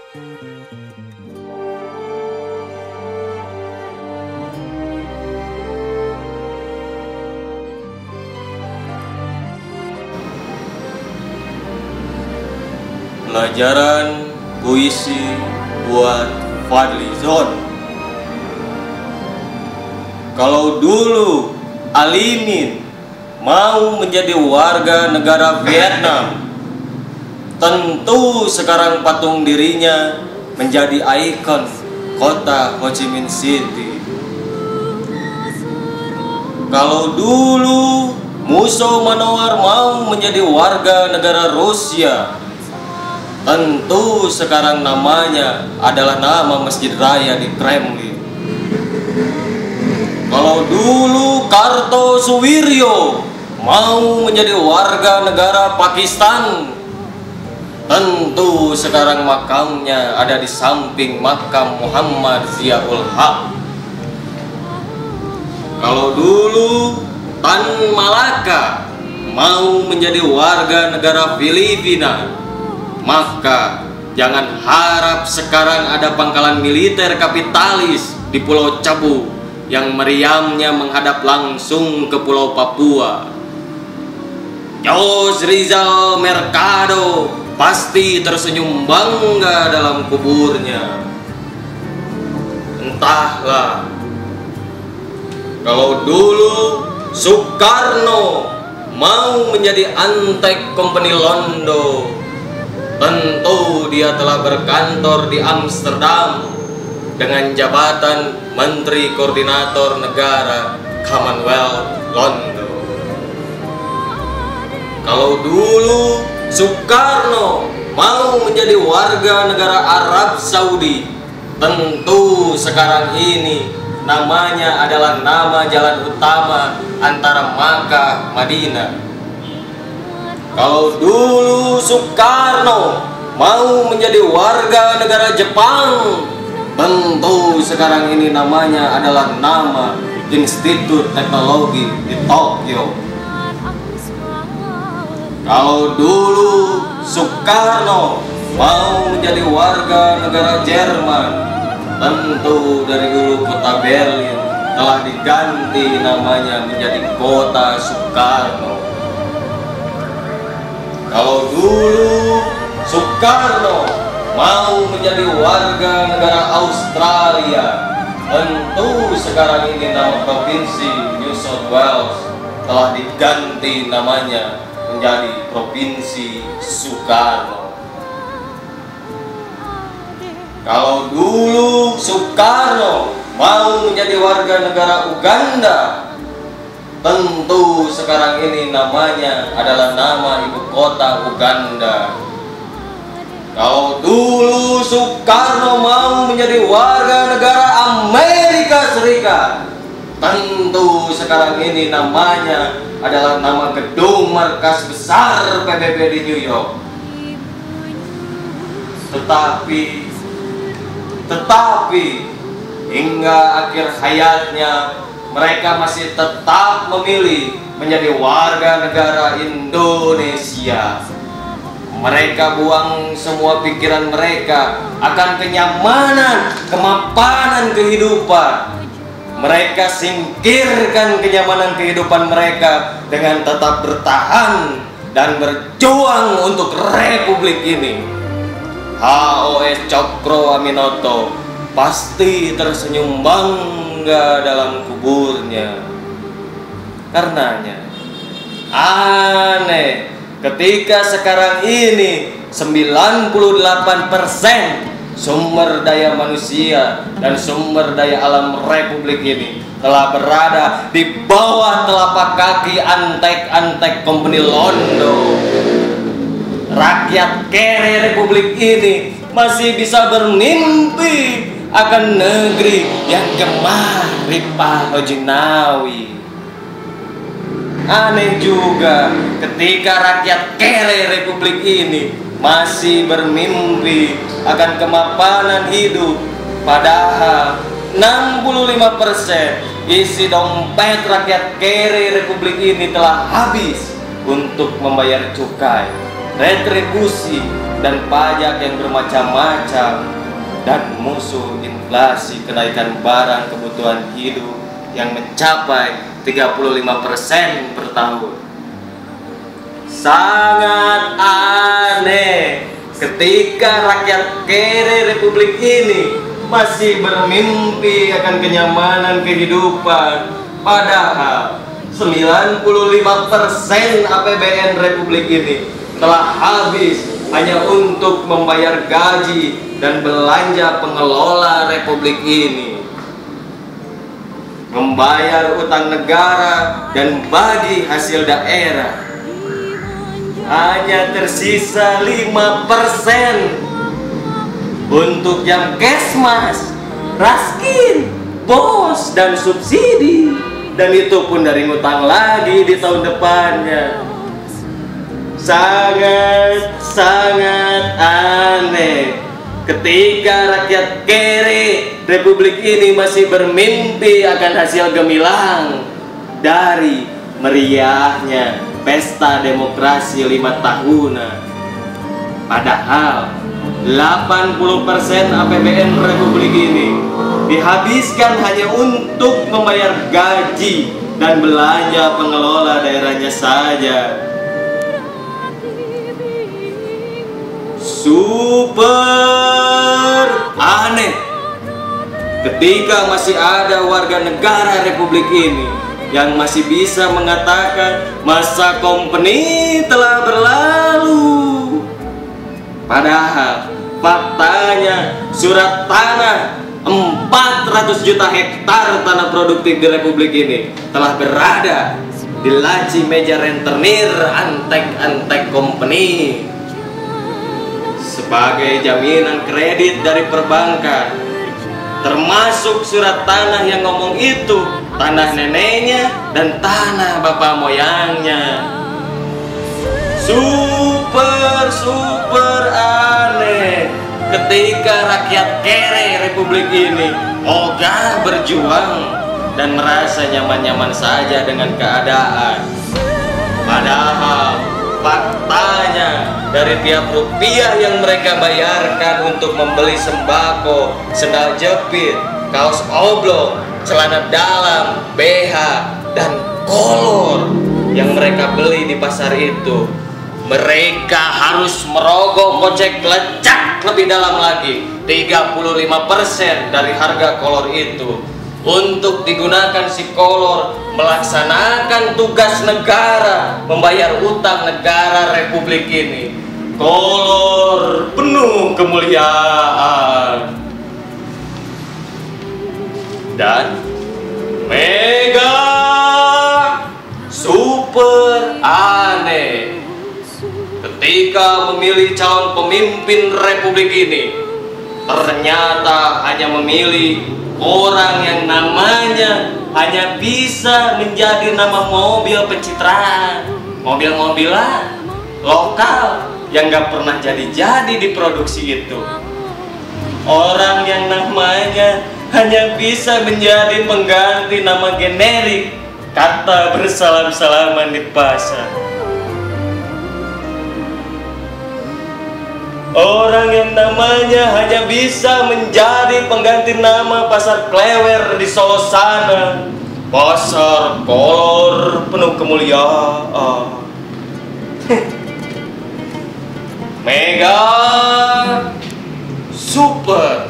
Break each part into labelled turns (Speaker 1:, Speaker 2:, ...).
Speaker 1: Pelajaran puisi buat Fadly Zon. Kalau dulu Alimin mau menjadi warga negara Vietnam, tentu sekarang patung dirinya menjadi ikon kota Ho Chi Minh City. Kalau dulu Musso Manohar mau menjadi warga negara Rusia, tentu sekarang namanya adalah nama Masjid Raya di Kremlin. Kalau dulu Kartosuwiryo mau menjadi warga negara Pakistan, tentu sekarang makamnya ada di samping makam Muhammad Ziaul Haq. Kalau dulu Tan Malaka mau menjadi warga negara Filipina, maka jangan harap sekarang ada pangkalan militer kapitalis di Pulau Cebu yang meriamnya menghadap langsung ke Pulau Papua. Jose Rizal Mercado pasti tersenyum bangga dalam kuburnya. Entahlah, kalau dulu Soekarno mau menjadi antek Company Londo, tentu dia telah berkantor di Amsterdam dengan jabatan Menteri Koordinator Negara Commonwealth Londo. Kalau dulu Soekarno mau menjadi warga negara Arab Saudi, tentu sekarang ini namanya adalah nama jalan utama antara Makkah Madinah. Kalau dulu Soekarno mau menjadi warga negara Jepang, tentu sekarang ini namanya adalah nama Institut Teknologi di Tokyo. Kalau dulu Soekarno mau menjadi warga negara Jerman, tentu dari dulu kota Berlin telah diganti namanya menjadi kota Soekarno. Kalau dulu Soekarno mau menjadi warga negara Australia, tentu sekarang ini nama provinsi New South Wales telah diganti namanya menjadi Provinsi Soekarno. Kalau dulu Soekarno mau menjadi warga negara Uganda, tentu sekarang ini namanya adalah nama ibu kota Uganda. Kalau dulu Soekarno mau menjadi warga negara Amerika Serikat, tentu sekarang ini namanya adalah nama gedung markas besar PBB di New York. Tetapi hingga akhir hayatnya mereka masih tetap memilih menjadi warga negara Indonesia. Mereka buang semua pikiran mereka akan kenyamanan, kemapanan kehidupan. Mereka singkirkan kenyamanan kehidupan mereka dengan tetap bertahan dan berjuang untuk republik ini. HOS Cokro Aminoto pasti tersenyum bangga dalam kuburnya. Karenanya aneh ketika sekarang ini 98% sumber daya manusia dan sumber daya alam republik ini telah berada di bawah telapak kaki antek-antek Company Londo. Rakyat kere republik ini masih bisa bermimpi akan negeri yang gemari Pak Hojinawi. Aneh juga ketika rakyat kere republik ini masih bermimpi akan kemapanan hidup, padahal 65% isi dompet rakyat kere republik ini telah habis untuk membayar cukai, retribusi, dan pajak yang bermacam-macam, dan musuh inflasi kenaikan barang kebutuhan hidup yang mencapai 35% per tahun. Sangat aneh ketika rakyat kere Republik ini masih bermimpi akan kenyamanan kehidupan, padahal 95% APBN Republik ini telah habis hanya untuk membayar gaji dan belanja pengelola Republik ini, membayar utang negara dan bagi hasil daerah. Hanya tersisa 5% untuk yang Kesmas, Raskin, BOS, dan subsidi, dan itu pun dari ngutang lagi di tahun depannya. Sangat aneh ketika rakyat kere Republik ini masih bermimpi akan hasil gemilang dari meriahnya pesta demokrasi 5 tahunan. Padahal 80% APBN Republik ini dihabiskan hanya untuk membayar gaji dan belanja pengelola daerahnya saja. Super aneh ketika masih ada warga negara Republik ini yang masih bisa mengatakan masa kompeni telah berlalu. Padahal faktanya surat tanah 400 juta hektar tanah produktif di Republik ini telah berada di laci meja rentenir antek-antek kompeni sebagai jaminan kredit dari perbankan, termasuk surat tanah yang ngomong itu tanah neneknya dan tanah bapak moyangnya. Super aneh ketika rakyat kere Republik ini ogah berjuang dan merasa nyaman-nyaman saja dengan keadaan. Padahal faktanya dari tiap rupiah yang mereka bayarkan untuk membeli sembako, sendal jepit, kaos oblong, celana dalam, BH, dan kolor yang mereka beli di pasar itu, mereka harus merogoh kocek lecak lebih dalam lagi 35% dari harga kolor itu untuk digunakan si kolor melaksanakan tugas negara, membayar utang negara Republik ini. Kolor penuh kemuliaan. Dan mega super aneh ketika memilih calon pemimpin Republik ini, ternyata hanya memilih orang yang namanya hanya bisa menjadi nama mobil pencitraan, mobil-mobilan lokal yang gak pernah jadi-jadi diproduksi itu. Orang yang namanya hanya bisa menjadi pengganti nama generik kata bersalam-salaman di pasar. Orang yang namanya hanya bisa menjadi pengganti nama pasar Klewer di Solo sana, pasar kolor penuh kemuliaan. Mega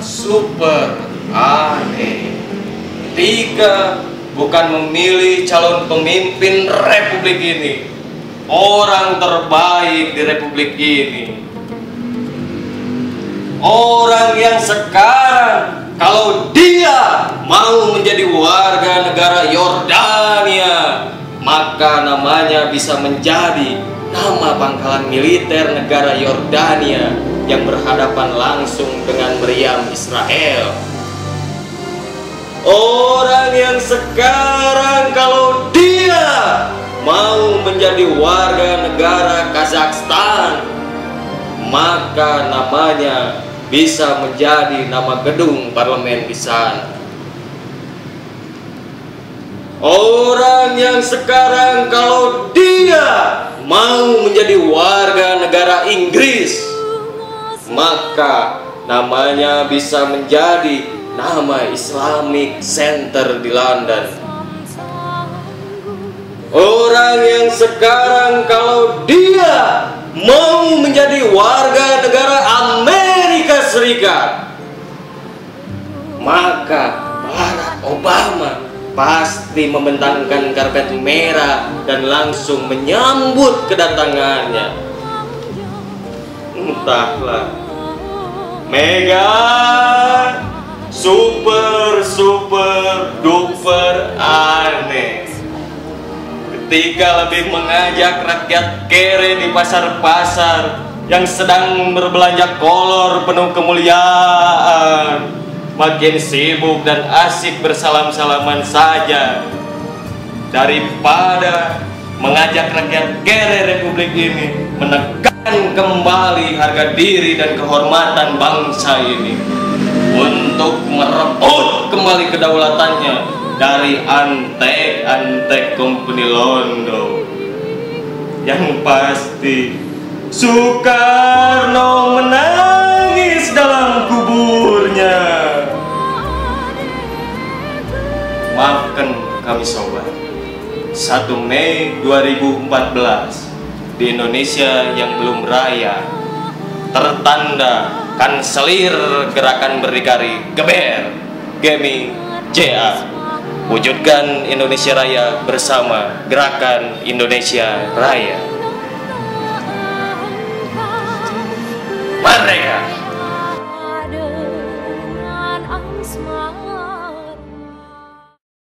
Speaker 1: super aneh ketika bukan memilih calon pemimpin Republik ini, orang terbaik di Republik ini, orang yang sekarang kalau dia mau menjadi warga negara Yordania, maka namanya bisa menjadi nama pangkalan militer negara Yordania yang berhadapan langsung dengan meriam Israel. Orang yang sekarang kalau dia mau menjadi warga negara Kazakhstan, maka namanya bisa menjadi nama gedung parlemen di sana. Orang yang sekarang kalau dia mau menjadi warga negara Inggris, maka namanya bisa menjadi nama Islamic Center di London. Orang yang sekarang kalau dia mau menjadi warga negara Amerika Serikat, maka Barack Obama pasti membentangkan karpet merah dan langsung menyambut kedatangannya. Entahlah, mega super duper aneh ketika lebih mengajak rakyat kere di pasar-pasar yang sedang berbelanja kolor penuh kemuliaan makin sibuk dan asik bersalam-salaman saja, daripada mengajak rakyat kere Republik ini menekan kembali harga diri dan kehormatan bangsa ini untuk merebut kembali kedaulatannya dari antek-antek company Londo. Yang pasti Soekarno menangis dalam kuburnya. Maafkan kami sobat, 1 Mei 2014 di Indonesia yang belum raya, tertanda Kanselir Gerakan Berdikari Geber Gemi JA, wujudkan Indonesia Raya bersama Gerakan Indonesia Raya.